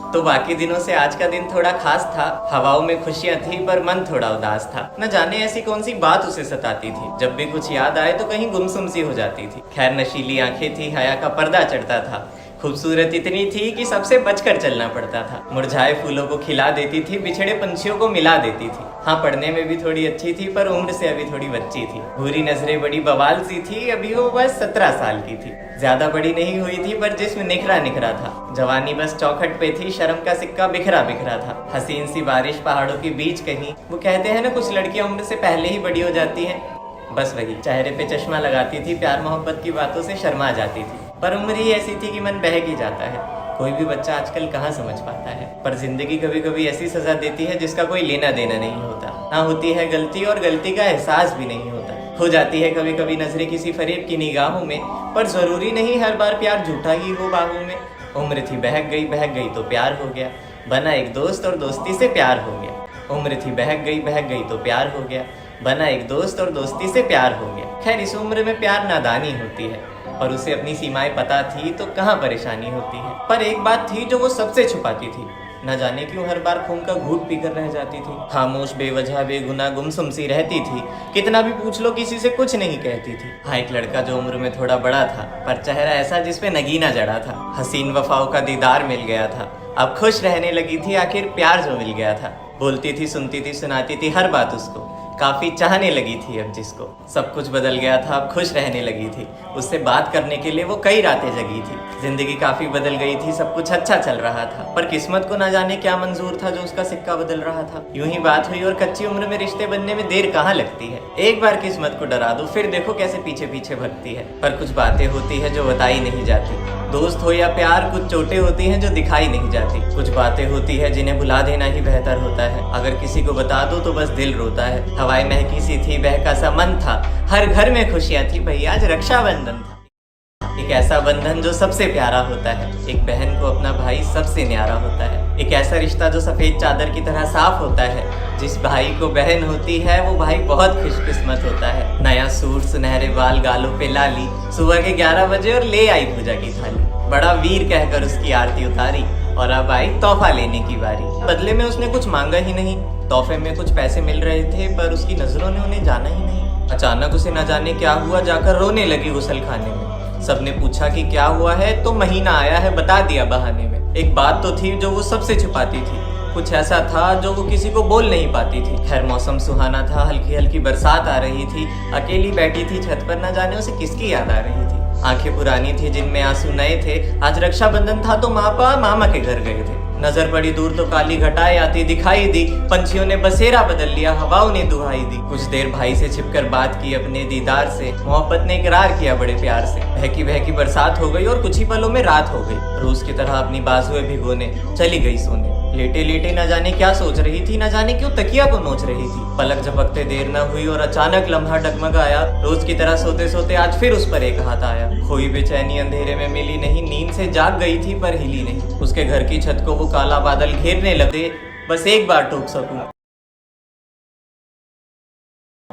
तो बाकी दिनों से आज का दिन थोड़ा खास था। हवाओं में खुशियां थी पर मन थोड़ा उदास था। न जाने ऐसी कौन सी बात उसे सताती थी, जब भी कुछ याद आए तो कहीं गुमसुम सी हो जाती थी। खैर नशीली आंखें थी, हया का पर्दा चढ़ता था। खूबसूरत इतनी थी कि सबसे बचकर चलना पड़ता था। मुरझाए फूलों को खिला देती थी, बिछड़े पंछियों को मिला देती थी। हाँ, पढ़ने में भी थोड़ी अच्छी थी पर उम्र से अभी थोड़ी बच्ची थी। भूरी नजरें बड़ी बवाल सी थी, अभी वो बस 17 साल की थी। ज्यादा बड़ी नहीं हुई थी पर जिस्म निखरा निखरा था। जवानी बस चौखट पे थी, शर्म का सिक्का बिखरा बिखरा था। हसीन सी बारिश पहाड़ों के बीच कहीं। वो कहते हैं ना, कुछ लड़कियां उम्र से पहले ही बड़ी हो जाती हैं, बस वही। चेहरे पे चश्मा लगाती थी, प्यार मोहब्बत की बातों से शर्मा जाती थी। पर उम्र ही ऐसी थी कि मन बहक ही जाता है। कोई भी बच्चा आजकल कहाँ समझ पाता है। पर जिंदगी कभी कभी ऐसी सजा देती है जिसका कोई लेना देना नहीं होता। ना होती है गलती और गलती का एहसास भी नहीं होता। हो जाती है कभी कभी नजरें किसी फरेब की निगाहों में, पर जरूरी नहीं हर बार प्यार झूठा ही हो बाहों में। उम्र थी बहक गई तो प्यार हो गया, बना एक दोस्त और दोस्ती से प्यार हो गया। उम्र थी बहक गई तो प्यार हो गया, बना एक दोस्त और दोस्ती से प्यार हो गया। खैर इस उम्र में प्यार नादानी होती है, और उसे अपनी सीमाएं पता थी तो कहाँ परेशानी होती है। पर एक बात थी जो वो सबसे छुपाती थी। न जाने क्यों हर बार खून का घूंट पीकर रह जाती थी। खामोश बेवजह बेगुनाह गुमसुम सी रहती थी। कितना भी पूछ लो किसी से कुछ नहीं कहती थी। हाँ, एक लड़का जो उम्र में थोड़ा बड़ा था, पर चेहरा ऐसा जिसपे नगीना जड़ा था। हसीन वफाओं का दीदार मिल गया था, अब खुश रहने लगी थी, आखिर प्यार जो मिल गया था। बोलती थी, सुनती थी, सुनाती थी हर बात उसको, काफी चाहने लगी थी अब जिसको। सब कुछ बदल गया था, अब खुश रहने लगी थी। उससे बात करने के लिए वो कई रातें जगी थी। जिंदगी काफी बदल गई थी, सब कुछ अच्छा चल रहा था। पर किस्मत को ना जाने क्या मंजूर था जो उसका सिक्का बदल रहा था। यूं ही बात हुई और कच्ची उम्र में रिश्ते बनने में देर कहाँ लगती है। एक बार किस्मत को डरा दो, फिर देखो कैसे पीछे पीछे भगती है। पर कुछ बातें होती है जो बताई नहीं जाती। दोस्त हो या प्यार, कुछ चोटें होती हैं जो दिखाई नहीं जाती। कुछ बातें होती है जिन्हें भुला देना ही बेहतर होता है। अगर किसी को बता दो तो बस दिल रोता है। हवाएं महकी सी थी, बहका सा मन था, हर घर में खुशियां थी, भैया आज रक्षाबंधन था। एक ऐसा बंधन जो सबसे प्यारा होता है। एक बहन को अपना भाई सबसे न्यारा होता है। एक ऐसा रिश्ता जो सफेद चादर की तरह साफ होता है। जिस भाई को बहन होती है वो भाई बहुत खुशकिस्मत होता है। नया सूट, सुनहरे बाल, गालों पे लाली, सुबह के 11 बजे और ले आई पूजा की थाली। बड़ा वीर कहकर उसकी आरती उतारी, और अब आई तोहफा लेने की बारी। बदले में उसने कुछ मांगा ही नहीं। तोहफे में कुछ पैसे मिल रहे थे, पर उसकी नजरों ने उन्हें जाना ही नहीं। अचानक उसे न जाने क्या हुआ, जाकर रोने लगी गुसल खाने में। सबने पूछा कि क्या हुआ है, तो महीना आया है बता दिया बहाने में। एक बात तो थी जो वो सबसे छुपाती थी। कुछ ऐसा था जो वो किसी को बोल नहीं पाती थी। खैर मौसम सुहाना था, हल्की हल्की बरसात आ रही थी। अकेली बैठी थी छत पर, न जाने उसे किसकी याद आ रही थी। आंखें पुरानी थी जिनमें आंसू नए थे। आज रक्षाबंधन था तो मापा मामा के घर गए थे। नजर पड़ी दूर तो काली घटाएं आती दिखाई दी। पंछियों ने बसेरा बदल लिया, हवाओं ने दुहाई दी। कुछ देर भाई से छिपकर बात की अपने दीदार से। मोहब्बत ने इकरार किया बड़े प्यार से। बहकी बहकी बरसात हो गई और कुछ ही पलों में रात हो गई। रोज की तरह अपनी बाजुएं भिगोने चली गई सोने। लेटे लेटे न जाने क्या सोच रही थी, न जाने क्यों तकिया को नोच रही थी। पलक झपकते देर न हुई और अचानक लम्हा डगमगाया। रोज की तरह सोते सोते आज फिर उस पर एक हाथ आया। खोई बेचैनी अंधेरे में मिली नहीं, नींद से जाग गई थी पर हिली नहीं। उसके घर की छत को वो काला बादल घेरने लगे, बस एक बार टोक सकूं।